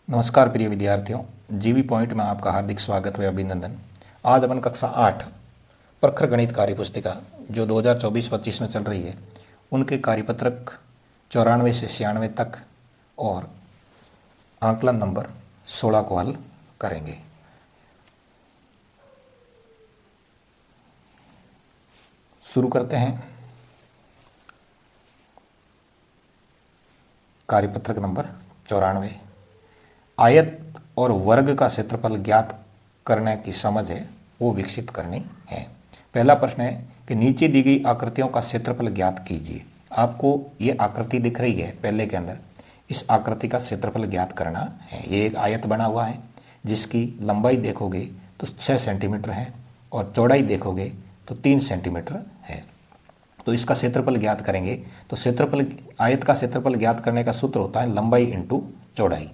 नमस्कार प्रिय विद्यार्थियों, जीवी पॉइंट में आपका हार्दिक स्वागत व अभिनंदन। आज अपन कक्षा 8 प्रखर गणित कार्य पुस्तिका जो 2024-25 में चल रही है उनके कार्यपत्रक 94 से 96 तक और आंकलन नंबर 16 को हल करेंगे। शुरू करते हैं। कार्यपत्रक नंबर 94। आयत और वर्ग का क्षेत्रफल ज्ञात करने की समझ है वो विकसित करनी है। पहला प्रश्न है कि नीचे दी गई आकृतियों का क्षेत्रफल ज्ञात कीजिए। आपको ये आकृति दिख रही है पहले के अंदर, इस आकृति का क्षेत्रफल ज्ञात करना है। ये एक आयत बना हुआ है जिसकी लंबाई देखोगे तो 6 सेंटीमीटर है और चौड़ाई देखोगे तो 3 सेंटीमीटर है। तो इसका क्षेत्रफल ज्ञात करेंगे तो क्षेत्रफल आयत का क्षेत्रफल ज्ञात करने का सूत्र होता है लंबाई इंटू चौड़ाई।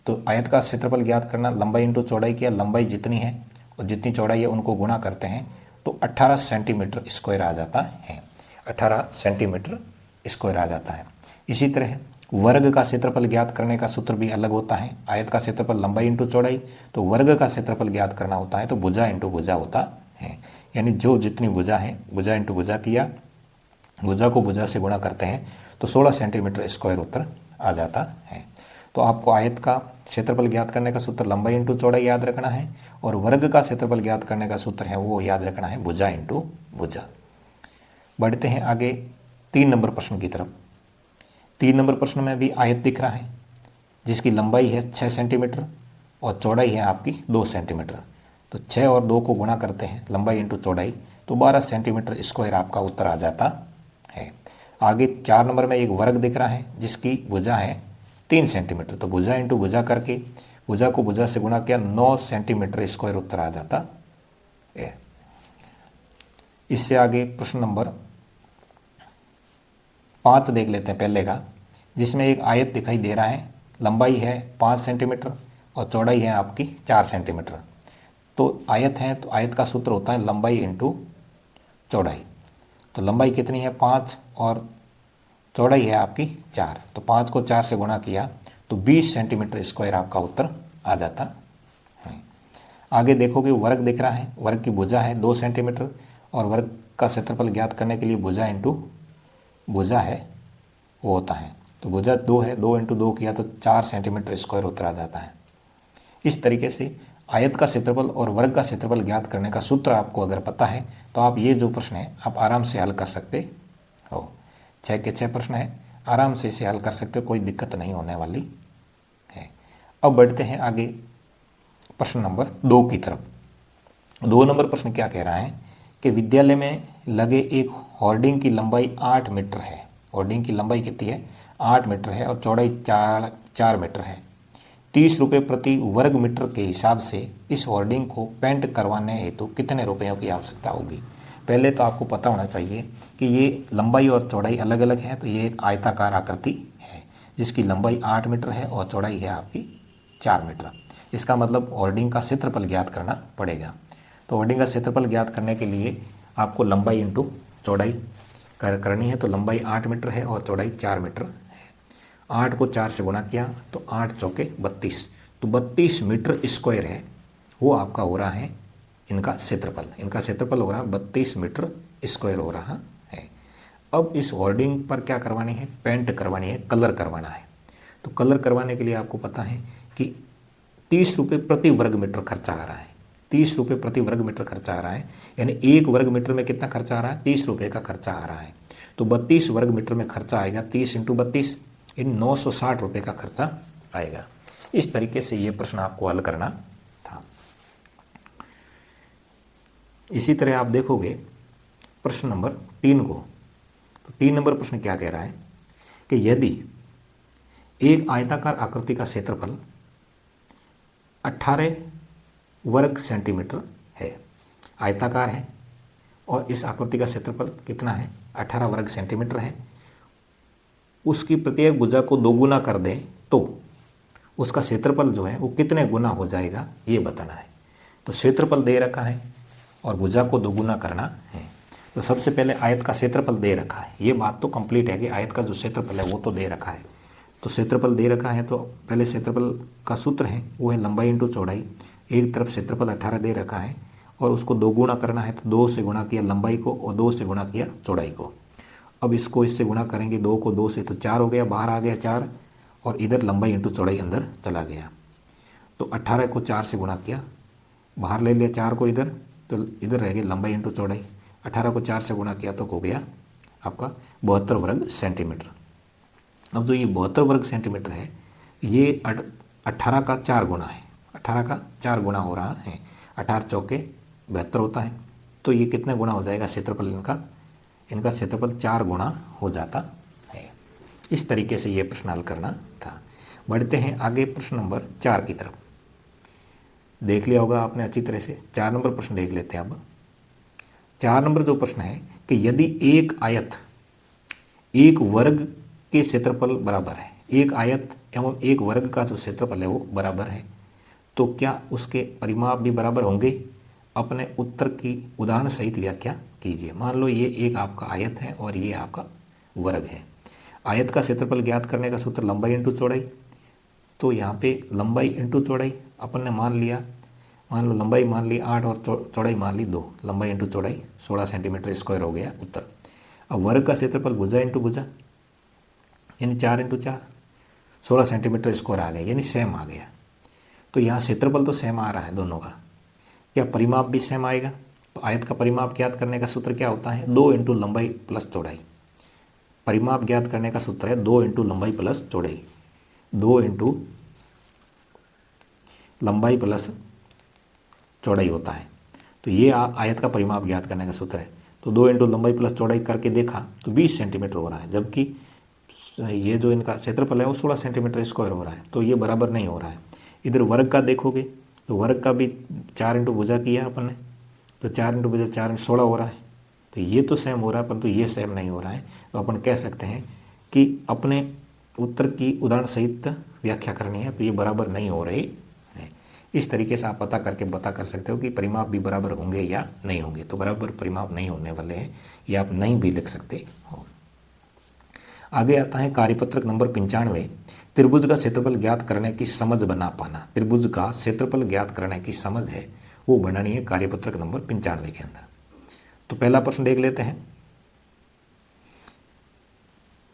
तो आयत का क्षेत्रफल ज्ञात करना लंबाई इंटू चौड़ाई किया, लंबाई जितनी है और जितनी चौड़ाई है उनको गुणा करते हैं तो 18 सेंटीमीटर स्क्वायर आ जाता है। 18 सेंटीमीटर स्क्वायर आ जाता है। इसी तरह वर्ग का क्षेत्रफल ज्ञात करने का सूत्र भी अलग होता है। आयत का क्षेत्रफल लंबाई इंटू चौड़ाई, तो वर्ग का क्षेत्रफल ज्ञात करना होता है तो भुजा इंटू भुजा होता है। यानी जो जितनी भुजा है, भुजा इंटू भुजा किया, भुजा को भुजा से गुणा करते हैं तो 16 सेंटीमीटर स्क्वायर उत्तर आ जाता है। तो आपको आयत का क्षेत्रफल ज्ञात करने का सूत्र लंबाई इंटू चौड़ाई याद रखना है और वर्ग का क्षेत्रफल ज्ञात करने का सूत्र है वो याद रखना है भुजा इंटू भुजा। बढ़ते हैं आगे 3 नंबर प्रश्न की तरफ। 3 नंबर प्रश्न में भी आयत दिख रहा है जिसकी लंबाई है 6 सेंटीमीटर और चौड़ाई है आपकी 2 सेंटीमीटर। तो 6 और 2 को गुणा करते हैं लंबाई इंटू चौड़ाई तो 12 सेंटीमीटर स्क्वायर आपका उत्तर आ जाता है। आगे 4 नंबर में एक वर्ग दिख रहा है जिसकी भुजा है 3 सेंटीमीटर। तो भुजा इंटू भुजा करके भुजा को भुजा से गुणा किया 9 सेंटीमीटर स्क्वायर उत्तर आ जाता है। इससे आगे प्रश्न नंबर 5 देख लेते हैं पहले का, जिसमें एक आयत दिखाई दे रहा है, लंबाई है 5 सेंटीमीटर और चौड़ाई है आपकी 4 सेंटीमीटर। तो आयत है तो आयत का सूत्र होता है लंबाई इंटू चौड़ाई। तो लंबाई कितनी है 5 और चौड़ाई है आपकी 4, तो 5 को 4 से गुणा किया तो 20 सेंटीमीटर स्क्वायर आपका उत्तर आ जाता है। आगे देखोगे वर्ग दिख रहा है, वर्ग की भुजा है 2 सेंटीमीटर और वर्ग का क्षेत्रफल ज्ञात करने के लिए भुजा इंटू भुजा है वो होता है। तो भुजा 2 है, 2 इंटू 2 किया तो 4 सेंटीमीटर स्क्वायर उत्तर आ जाता है। इस तरीके से आयत का क्षेत्रफल और वर्ग का क्षेत्रफल ज्ञात करने का सूत्र आपको अगर पता है तो आप ये जो प्रश्न है आप आराम से हल कर सकते हो। 6 के 6 प्रश्न है, आराम से इसे हल कर सकते हो, कोई दिक्कत नहीं होने वाली है। अब बढ़ते हैं आगे प्रश्न नंबर 2 की तरफ। 2 नंबर प्रश्न क्या कह रहा है कि विद्यालय में लगे एक होर्डिंग की लंबाई 8 मीटर है। होर्डिंग की लंबाई कितनी है 8 मीटर है और चौड़ाई 4 मीटर है। 30 रुपये प्रति वर्ग मीटर के हिसाब से इस होर्डिंग को पेंट करवाने हेतु कितने रुपयों की आवश्यकता होगी। पहले तो आपको पता होना चाहिए कि ये लंबाई और चौड़ाई अलग अलग है। तो ये एक आयताकार आकृति है जिसकी लंबाई 8 मीटर है और चौड़ाई है आपकी 4 मीटर। इसका मतलब होर्डिंग का क्षेत्रफल ज्ञात करना पड़ेगा। तो होर्डिंग का क्षेत्रफल ज्ञात करने के लिए आपको लंबाई इंटू चौड़ाई करनी है। तो लंबाई 8 मीटर है और चौड़ाई 4 मीटर है। 8 को 4 से गुणा किया तो 8 चौके 32, तो 32 मीटर स्क्वायर है वो आपका हो रहा है इनका क्षेत्रफल। इनका क्षेत्रफल हो रहा है 32 मीटर स्क्वायर हो रहा है। अब इस होर्डिंग पर क्या करवानी है, पेंट करवानी है, कलर करवाना है। तो कलर करवाने के लिए आपको पता है कि 30 रुपये प्रति वर्ग मीटर खर्चा आ रहा है। 30 रुपये प्रति वर्ग मीटर खर्चा आ रहा है, यानी 1 वर्ग मीटर में कितना खर्चा आ रहा है 30 रुपये का खर्चा आ रहा है। तो 32 वर्ग मीटर में खर्चा आएगा 30 इंटू 32, इन 960 रुपये का खर्चा आएगा। इस तरीके से ये प्रश्न आपको हल करना था। इसी तरह आप देखोगे प्रश्न नंबर 3 को। तो 3 नंबर प्रश्न क्या कह रहा है कि यदि एक आयताकार आकृति का क्षेत्रफल 18 वर्ग सेंटीमीटर है, आयताकार है और इस आकृति का क्षेत्रफल कितना है 18 वर्ग सेंटीमीटर है, उसकी प्रत्येक भुजा को 2 गुना कर दें तो उसका क्षेत्रफल जो है वो कितने गुना हो जाएगा ये बताना है। तो क्षेत्रफल दे रखा है और भुजा को 2 गुना करना है। तो सबसे पहले आयत का क्षेत्रफल दे रखा है, ये बात तो कंप्लीट है कि आयत का जो क्षेत्रफल है वो तो दे रखा है। तो क्षेत्रफल दे रखा है, तो पहले क्षेत्रफल का सूत्र है वो है लंबाई इंटू चौड़ाई। एक तरफ क्षेत्रफल 18 दे रखा है और उसको 2 गुणा करना है, तो 2 से गुणा किया लंबाई को और 2 से गुणा किया चौड़ाई को। अब इसको इससे गुणा करेंगे, 2 को 2 से तो 4 हो गया, बाहर आ गया 4 और इधर लंबाई इंटू चौड़ाई अंदर चला गया। तो 18 को 4 से गुणा किया, बाहर ले लिया 4 को इधर, तो इधर रह गया लंबाई इंटू चौड़ाई। 18 को 4 से गुणा किया तो हो गया आपका 72 वर्ग सेंटीमीटर। अब जो ये 72 वर्ग सेंटीमीटर है ये 18 का 4 गुना है, 18 का 4 गुना हो रहा है। 18 चौके 72 होता है, तो ये कितने गुना हो जाएगा क्षेत्रफल इनका क्षेत्रफल 4 गुना हो जाता है। इस तरीके से ये प्रश्न हल करना था। बढ़ते हैं आगे प्रश्न नंबर 4 की तरफ। देख लिया होगा आपने अच्छी तरह से। 4 नंबर प्रश्न देख लेते हैं अब। 4 नंबर जो प्रश्न है कि यदि एक आयत एक वर्ग के क्षेत्रफल बराबर है, एक आयत एवं एक वर्ग का जो क्षेत्रफल है वो बराबर है, तो क्या उसके परिमाप भी बराबर होंगे? अपने उत्तर की उदाहरण सहित व्याख्या कीजिए। मान लो ये एक आपका आयत है और ये आपका वर्ग है। आयत का क्षेत्रफल ज्ञात करने का सूत्र लंबाई इंटू चौड़ाई। तो यहाँ पे लंबाई इंटू चौड़ाई अपन ने मान लो लंबाई मान ली 8 और चौड़ाई मान ली 2, लंबाई इंटू चौड़ाई 16 सेंटीमीटर स्क्वायर हो गया उत्तर। अब वर्ग का क्षेत्रफल भुजा इंटू भुजा यानी 4 इंटू 4 16 सेंटीमीटर स्क्वायर आ गया, यानी सेम आ गया। तो यहाँ क्षेत्रफल तो सेम आ रहा है दोनों का, क्या परिमाप भी सेम आएगा? तो आयत का परिमाप ज्ञात करने का सूत्र क्या होता है? 2 इंटू लंबाई प्लस चौड़ाई। परिमाप ज्ञात करने का सूत्र है 2 इंटू लंबाई प्लस चौड़ाई, 2 इंटू लंबाई प्लस चौड़ाई होता है। तो ये आयत का परिमाप ज्ञात करने का सूत्र है। तो 2 इंटू लंबाई प्लस चौड़ाई करके देखा तो 20 सेंटीमीटर हो रहा है, जबकि ये जो इनका क्षेत्रफल है वो 16 सेंटीमीटर स्क्वायर हो रहा है, तो ये बराबर नहीं हो रहा है। इधर वर्ग का देखोगे तो वर्ग का भी 4 इंटू भुजा किया अपन ने, तो 4 इंटू भुजा 4 इंटू 16 हो रहा है। तो ये तो सेम हो रहा है परंतु ये सेम नहीं हो रहा है। तो अपन कह सकते हैं कि अपने उत्तर की उदाहरण सहित व्याख्या करनी है, तो ये बराबर नहीं हो रही है। इस तरीके से आप पता कर सकते हो कि परिमाप भी बराबर होंगे या नहीं होंगे। तो बराबर परिमाप नहीं होने वाले हैं, ये आप नहीं भी लिख सकते हो। आगे आता है कार्यपत्रक नंबर 95, त्रिभुज का क्षेत्रफल ज्ञात करने की समझ बना पाना। त्रिभुज का क्षेत्रफल ज्ञात करने की समझ है वो बनानी है कार्यपत्रक नंबर 95 के अंदर। तो पहला प्रश्न देख लेते हैं।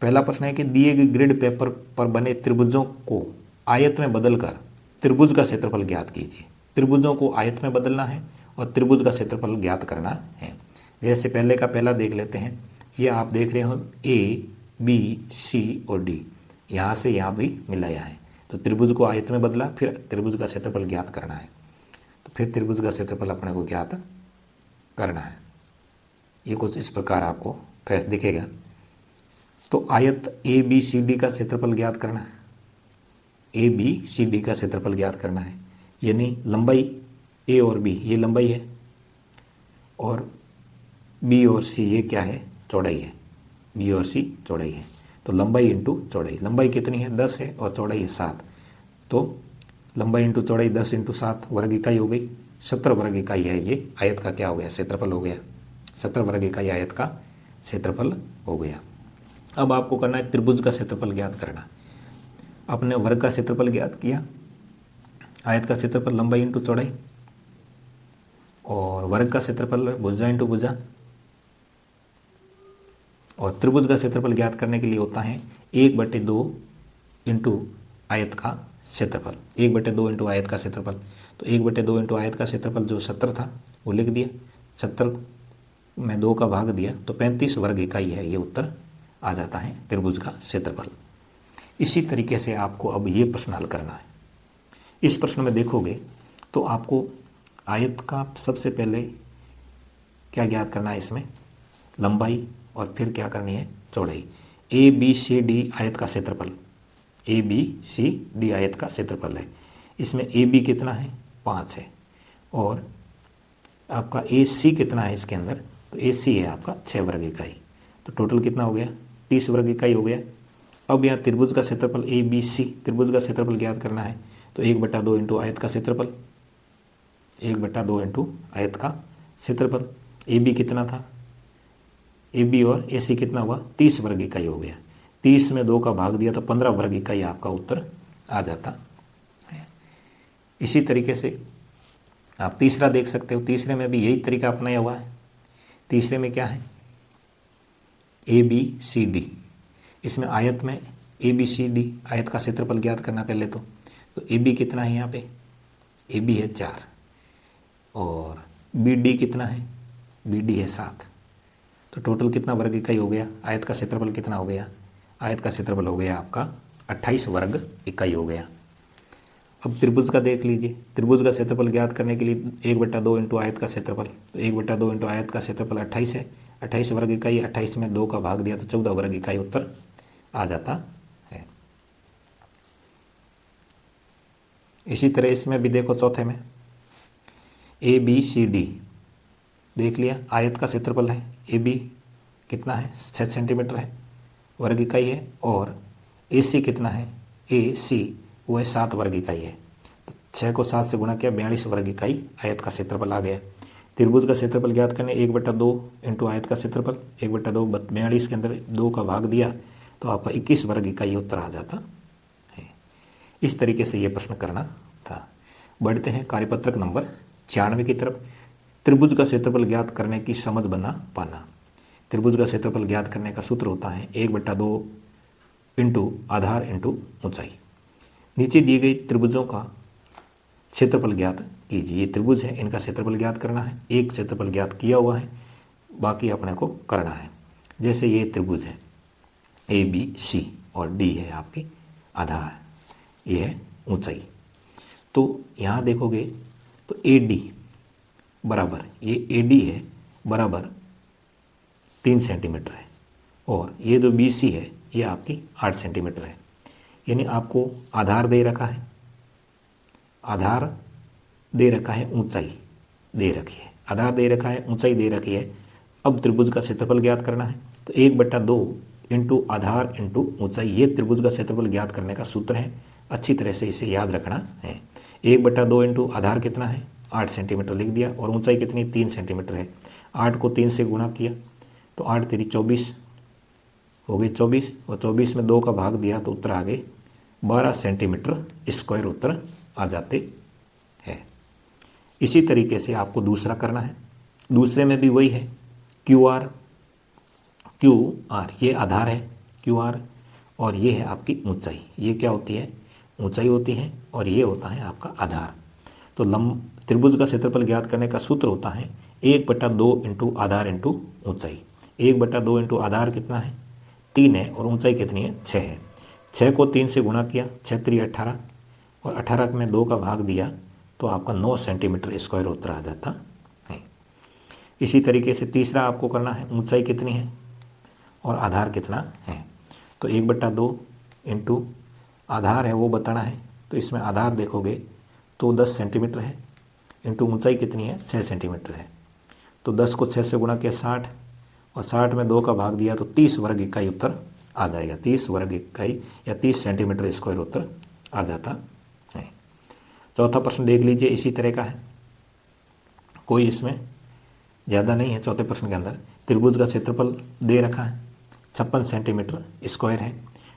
पहला प्रश्न है कि दिए गए ग्रिड पेपर पर बने त्रिभुजों को आयत में बदलकर त्रिभुज का क्षेत्रफल ज्ञात कीजिए। त्रिभुजों को आयत में बदलना है और त्रिभुज का क्षेत्रफल ज्ञात करना है। जैसे पहले का पहला देख लेते हैं। ये आप देख रहे हो ए बी सी और डी, यहाँ से यहाँ भी मिलाया है। तो त्रिभुज को आयत में बदला, फिर त्रिभुज का क्षेत्रफल ज्ञात करना है। तो फिर त्रिभुज का क्षेत्रफल अपने को ज्ञात करना है। ये कुछ इस प्रकार आपको फैस दिखेगा। तो आयत ए बी सी डी का क्षेत्रफल ज्ञात करना है। ए बी सी डी का क्षेत्रफल ज्ञात करना है, यानी लंबाई ए और बी ये लंबाई है और बी और सी ये क्या है? चौड़ाई है। बी और सी चौड़ाई है। तो लंबाई इंटू चौड़ाई, लंबाई कितनी है? 10 है और चौड़ाई है 7। तो लंबाई इंटू चौड़ाई 10 इंटू 7 वर्ग इकाई हो गई, 70 वर्ग इकाई है। ये आयत का क्या हो गया? क्षेत्रफल हो गया। 70 वर्ग इकाई आयत का क्षेत्रफल हो गया। अब आपको करना है त्रिभुज का क्षेत्रफल ज्ञात करना। आपने वर्ग का क्षेत्रफल ज्ञात किया, आयत का क्षेत्रफल लंबाई इंटू चौड़ाई और वर्ग का क्षेत्रफल भुजा इंटू भुजा, और त्रिभुज का क्षेत्रफल ज्ञात करने के लिए होता है 1/2 इंटू आयत का क्षेत्रफल। 1/2 इंटू आयत का क्षेत्रफल। तो 1/2 इंटू आयत का क्षेत्रफल जो 70 था वो लिख दिया, 70 में 2 का भाग दिया तो 35 वर्ग इकाई है। ये उत्तर आ जाता है त्रिभुज का क्षेत्रफल। इसी तरीके से आपको अब ये प्रश्न हल करना है। इस प्रश्न में देखोगे तो आपको आयत का सबसे पहले क्या ज्ञात करना है? इसमें लंबाई और फिर क्या करनी है? चौड़ाई। ए बी सी डी आयत का क्षेत्रफल, ए बी सी डी आयत का क्षेत्रफल है। इसमें ए बी कितना है? 5 है और आपका ए सी कितना है इसके अंदर? तो ए सी है आपका 6 वर्ग इकाई। तो टोटल कितना हो गया? 30 वर्ग इकाई हो गया। अब यहाँ त्रिभुज का क्षेत्रफल ए बी सी, त्रिभुज का क्षेत्रफल ज्ञात करना है। तो 1/2 इंटू आयत का क्षेत्रफल, 1/2 इंटू आयत का क्षेत्रफल। ए बी कितना था? ए बी और ए सी कितना हुआ? 30 वर्ग इकाई हो गया। 30 में 2 का भाग दिया तो 15 वर्ग इकाई आपका उत्तर आ जाता है। इसी तरीके से आप तीसरा देख सकते हो, तीसरे में भी यही तरीका अपनाया हुआ है। तीसरे में क्या है, ए बी सी डी, इसमें आयत में ए बी सी डी, आयत का क्षेत्रफल ज्ञात करना पहले तो ए बी कितना है, यहाँ पे ए बी है 4 और बी डी कितना है, बी डी है 7, तो टोटल कितना वर्ग इकाई हो गया, आयत का क्षेत्रफल कितना हो गया, आयत का क्षेत्रफल हो गया आपका 28 वर्ग इकाई हो गया। अब त्रिभुज का देख लीजिए, त्रिभुज का क्षेत्रफल ज्ञात करने के लिए 1/2 इंटू आयत का क्षेत्रफल, तो 1/2 इंटू आयत का क्षेत्रफल 28 है, 28 वर्ग इकाई, 28 में 2 का भाग दिया तो 14 वर्ग इकाई उत्तर आ जाता है। इसी तरह इसमें भी देखो, चौथे में ए बी सी डी देख लिया, आयत का क्षेत्रफल है, ए बी कितना है 6 सेंटीमीटर है, वर्ग इकाई है, और ए सी कितना है, ए सी वो है 7 वर्ग इकाई है, तो 6 को 7 से गुणा किया 42 वर्ग इकाई आयत का क्षेत्रफल आ गया। त्रिभुज का क्षेत्रफल ज्ञात करने 1/2 इंटू आयत का क्षेत्रफल, 1/2 42 के अंदर 2 का भाग दिया तो आपका 21 वर्ग इकाई उत्तर आ जाता है। इस तरीके से ये प्रश्न करना था। बढ़ते हैं कार्यपत्रक नंबर 96 की तरफ। त्रिभुज का क्षेत्रफल ज्ञात करने की समझ बना पाना। त्रिभुज का क्षेत्रफल ज्ञात करने का सूत्र होता है 1/2 इंटू आधार इंटू ऊंचाई। नीचे दिए गई त्रिभुजों का क्षेत्रफल ज्ञात कीजिए। ये त्रिभुज है, इनका क्षेत्रफल ज्ञात करना है। एक क्षेत्रफल ज्ञात किया हुआ है, बाकी अपने को करना है। जैसे ये त्रिभुज है ए बी सी और डी है आपकी आधार, ये है ऊंचाई। तो यहाँ देखोगे तो ए डी बराबर, ये ए डी है बराबर 3 सेंटीमीटर है, और ये जो बी सी है ये आपकी 8 सेंटीमीटर है। यानी आपको आधार दे रखा है, आधार दे रखा है, ऊंचाई दे रखी है, आधार दे रखा है, ऊंचाई दे रखी है। अब त्रिभुज का क्षेत्रफल ज्ञात करना है, तो 1/2 इंटू आधार इंटू ऊंचाई, ये त्रिभुज का क्षेत्रफल ज्ञात करने का सूत्र है। अच्छी तरह से इसे याद रखना है। 1/2 इंटू आधार कितना है 8 सेंटीमीटर लिख दिया, और ऊंचाई कितनी 3 सेंटीमीटर है। 8 को 3 से गुणा किया तो 8 तेरी 24 हो गई 24, और 24 में 2 का भाग दिया तो उत्तर आ गए 12 सेंटीमीटर स्क्वायर उत्तर आ जाते हैं। इसी तरीके से आपको दूसरा करना है। दूसरे में भी वही है, क्यू आर ये आधार है क्यू आर, और ये है आपकी ऊंचाई। ये क्या होती है, ऊंचाई होती है, और ये होता है आपका आधार। तो त्रिभुज का क्षेत्रफल ज्ञात करने का सूत्र होता है 1/2 इंटू आधार इंटू ऊंचाई। 1/2 इंटू आधार कितना है 3 है, और ऊंचाई कितनी है 6 है। 6 को 3 से गुणा किया, 6 3 18, और 18 में 2 का भाग दिया तो आपका 9 सेंटीमीटर स्क्वायर उत्तर आ जाता है। इसी तरीके से तीसरा आपको करना है, ऊंचाई कितनी है और आधार कितना है। तो 1/2 इंटू आधार है वो बताना है, तो इसमें आधार देखोगे तो 10 सेंटीमीटर है, इंटू ऊंचाई कितनी है 6 सेंटीमीटर है। तो 10 को 6 से गुणा किया 60, और 60 में 2 का भाग दिया तो 30 वर्ग इकाई उत्तर आ जाएगा। 30 वर्ग इकाई या 30 सेंटीमीटर स्क्वायर उत्तर आ जाता है। चौथा प्रश्न देख लीजिए, इसी तरह का है, कोई इसमें ज़्यादा नहीं है। चौथे प्रश्न के अंदर त्रिभुज का क्षेत्रफल दे रखा है 56 सेंटीमीटर स्क्वायर है।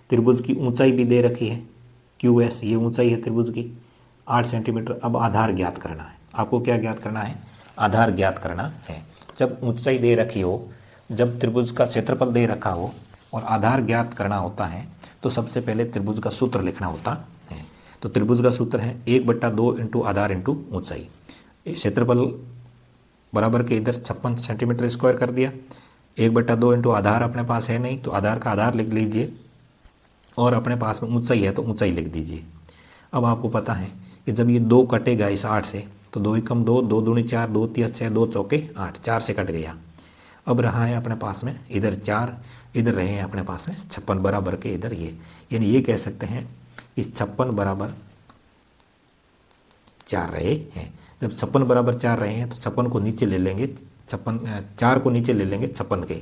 त्रिभुज की ऊंचाई भी दे रखी है क्यू एस, ये ऊंचाई है त्रिभुज की 8 सेंटीमीटर। अब आधार ज्ञात करना है। आपको क्या ज्ञात करना है, आधार ज्ञात करना है। जब ऊंचाई दे रखी हो, जब त्रिभुज का क्षेत्रफल दे रखा हो और आधार ज्ञात करना होता है, तो सबसे पहले त्रिभुज का सूत्र लिखना होता है। तो त्रिभुज का सूत्र है 1/2 इंटू आधार इंटू ऊंचाई। क्षेत्रफल बराबर के इधर 56 सेंटीमीटर स्क्वायर कर दिया। 1/2 इंटू आधार अपने पास है नहीं, तो आधार का आधार लिख लीजिए, और अपने पास में ऊंचाई है तो ऊंचाई लिख दीजिए। अब आपको पता है कि जब ये 2 कटेगा इस 8 से, तो 2 एकम 2, 2 दूनी 4, 2 तिया 6, 2 चौके 8, 4 से कट गया। अब रहा है अपने पास में इधर 4, इधर रहे हैं अपने पास में 56 बराबर के इधर ये, यानी ये कह सकते हैं कि 56 बराबर 4 रहे हैं। जब 56 बराबर 4 रहे हैं तो 56 को नीचे ले लेंगे, 4 को नीचे ले लेंगे 56 के।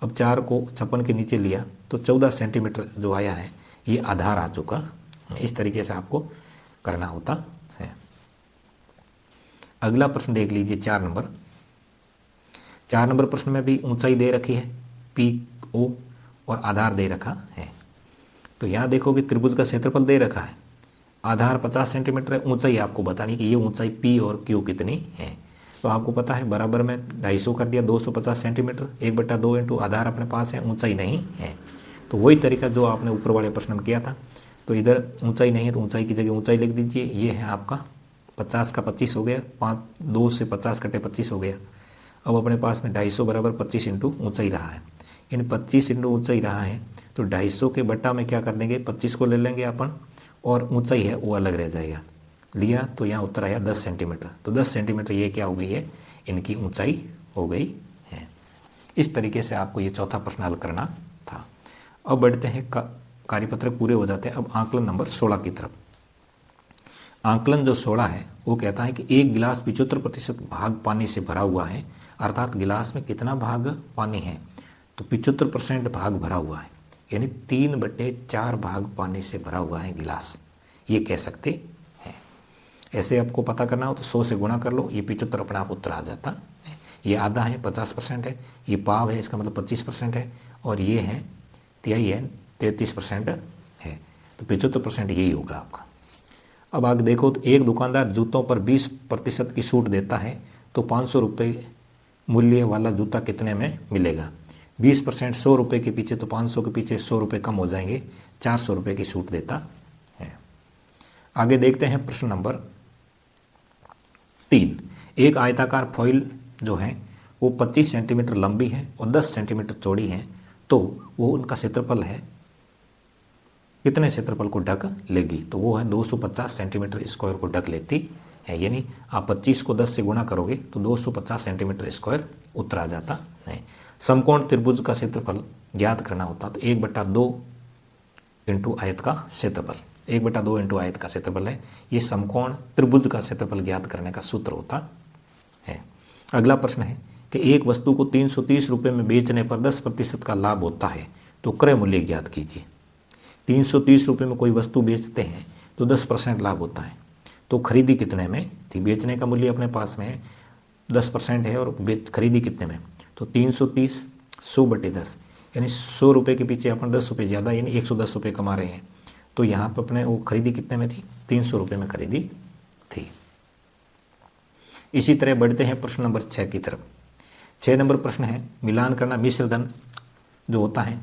अब 4 को 56 के नीचे लिया तो 14 सेंटीमीटर जो आया है ये आधार आ चुका। इस तरीके से आपको करना होता है। अगला प्रश्न देख लीजिए 4 नंबर। 4 नंबर प्रश्न में भी ऊंचाई दे रखी है पी ओ, और आधार दे रखा है। तो यहाँ देखोगे त्रिभुज का क्षेत्रफल दे रखा है, आधार 50 सेंटीमीटर है, ऊंचाई आपको बतानी कि ये ऊंचाई P और Q कितनी है। तो आपको पता है बराबर में 250 कर दिया, 250 सेंटीमीटर, 1/2 इंटू आधार अपने पास है, ऊंचाई नहीं है। तो वही तरीका जो आपने ऊपर वाले प्रश्न में किया था। तो इधर ऊंचाई नहीं है तो ऊंचाई की जगह ऊंचाई लिख दीजिए। ये है आपका 50 का 25 हो गया, 2 से 50 कटे 25 हो गया। अब अपने पास में 250 बराबर 25 इंटू ऊंचाई रहा है। इन 25 इंटू ऊंचाई रहा है तो 250 के बट्टा में क्या कर देंगे, 25 को ले लेंगे अपन, और ऊंचाई है वो अलग रह जाएगा। लिया तो यहाँ उत्तर आया 10 सेंटीमीटर। तो 10 सेंटीमीटर ये क्या हो गई है, इनकी ऊंचाई हो गई है। इस तरीके से आपको ये चौथा प्रश्न हल करना था। अब बढ़ते हैं, कार्यपत्रक पूरे हो जाते हैं। अब आंकलन नंबर 16 की तरफ। आंकलन जो 16 है वो कहता है कि एक गिलास 75% भाग पानी से भरा हुआ है, अर्थात गिलास में कितना भाग पानी है, तो 75% भाग भरा हुआ है, यानी 3/4 भाग पानी से भरा हुआ है गिलास, ये कह सकते हैं। ऐसे आपको पता करना हो तो 100 से गुणा कर लो, ये 75 अपने आप उत्तर आ जाता है। ये आधा है 50% है, ये पाव है इसका मतलब 25% है, और ये है तिहाई है 33% है। तो 75% यही होगा आपका। अब आगे देखो तो एक दुकानदार जूतों पर 20% की छूट देता है, तो 500 रुपये मूल्य वाला जूता कितने में मिलेगा। 20% 100 रुपये के पीछे, तो 500 के पीछे 100 रुपये कम हो जाएंगे, 400 रुपये की छूट देता है। आगे देखते हैं प्रश्न नंबर 3। एक आयताकार फॉइल जो है वो 25 सेंटीमीटर लंबी है और 10 सेंटीमीटर चौड़ी है, तो वो उनका क्षेत्रफल है, कितने क्षेत्रफल को ढक लेगी, तो वो है 250 सेंटीमीटर स्क्वायर को ढक लेती है। यानी आप 25 को 10 से गुणा करोगे तो 250 सेंटीमीटर स्क्वायर उत्तर आ जाता है। समकोण त्रिभुज का क्षेत्रफल ज्ञात करना होता तो 1/2 इंटू आयत का क्षेत्रफल, 1/2 इंटू आयत का क्षेत्रफल है। ये समकोण त्रिभुज का क्षेत्रफल ज्ञात करने का सूत्र होता है। अगला प्रश्न है कि एक वस्तु को 330 रुपये में बेचने पर 10% का लाभ होता है, तो क्रय मूल्य ज्ञात कीजिए। 330 रुपये में कोई वस्तु बेचते हैं तो 10% लाभ होता है, तो खरीदी कितने में थी। बेचने का मूल्य अपने पास में 10% है और खरीदी कितने में, तो 330 100/10, यानी 100 रुपये के पीछे अपन 10 रुपये ज़्यादा यानी 110 रुपये कमा रहे हैं। तो यहाँ पर अपने वो खरीदी कितने में थी, 300 रुपये में खरीदी थी। इसी तरह बढ़ते हैं प्रश्न नंबर 6 की तरफ। 6 नंबर प्रश्न है मिलान करना। मिश्र धन जो होता है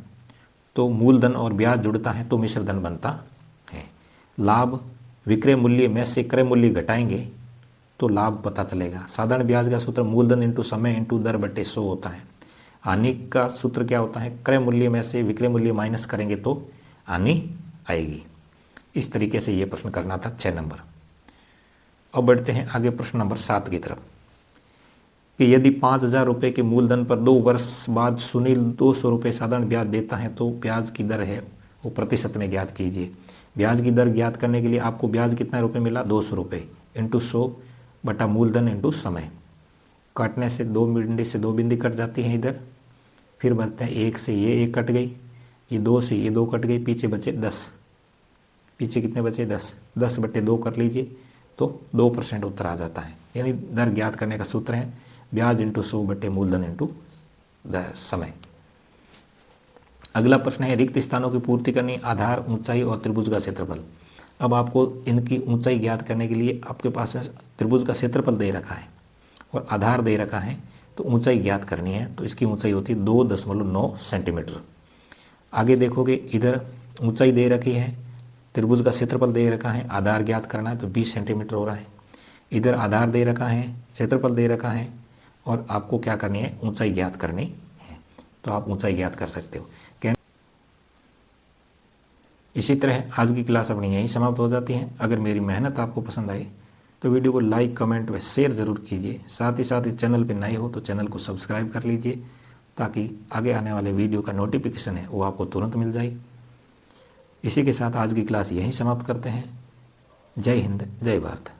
तो मूलधन और ब्याज जुड़ता है तो मिश्र धन बनता है। लाभ विक्रय मूल्य में से क्रय मूल्य घटाएंगे तो लाभ पता चलेगा। साधारण ब्याज का सूत्र मूलधन इंटू समय इंटू दर बटे 100 होता है। हानि का सूत्र क्या होता है, क्रय मूल्य में से विक्रय मूल्य माइनस करेंगे तो हानि आएगी। इस तरीके से ये प्रश्न करना था 6 नंबर। अब बढ़ते हैं आगे प्रश्न नंबर 7 की तरफ कि यदि 5000 रुपये के मूलधन पर 2 वर्ष बाद सुनील 200 रुपये साधारण ब्याज देता है तो ब्याज की दर है वो प्रतिशत में ज्ञात कीजिए। ब्याज की दर ज्ञात करने के लिए आपको ब्याज कितना रुपये मिला, 200 रुपये इंटू 100 बटा मूलधन इंटू समय। काटने से 2 बिंदी से 2 बिंदी कट जाती हैं इधर, फिर बचते हैं 1 से ये 1 कट गई, ये 2 से ये 2 कट गई, पीछे बचे 10। पीछे कितने बचे 10, 10/2 कर लीजिए तो 2% उत्तर आ जाता है। यानी दर ज्ञात करने का सूत्र है ब्याज इंटू 100 बटे मूलधन इंटू समय। अगला प्रश्न है रिक्त स्थानों की पूर्ति करनी, आधार, ऊंचाई और त्रिभुज का क्षेत्रफल। अब आपको इनकी ऊंचाई ज्ञात करने के लिए आपके पास में त्रिभुज का क्षेत्रफल दे रखा है और आधार दे रखा है, तो ऊंचाई ज्ञात करनी है। तो इसकी ऊंचाई होती है 2.9 सेंटीमीटर। आगे देखोगे इधर ऊंचाई दे रखी है, त्रिभुज का क्षेत्रफल दे रखा है, आधार ज्ञात करना है तो 20 सेंटीमीटर हो रहा है। इधर आधार दे रखा है, क्षेत्रफल दे रखा है और आपको क्या करनी है, ऊंचाई ज्ञात करनी है। तो आप ऊंचाई ज्ञात कर सकते हो। इसी तरह आज की क्लास अपनी यहीं समाप्त हो जाती है। अगर मेरी मेहनत आपको पसंद आए तो वीडियो को लाइक, कमेंट व शेयर ज़रूर कीजिए। साथ ही चैनल पर नए हो तो चैनल को सब्सक्राइब कर लीजिए ताकि आगे आने वाले वीडियो का नोटिफिकेशन है वो आपको तुरंत मिल जाए। इसी के साथ आज की क्लास यहीं समाप्त करते हैं। जय हिंद, जय भारत।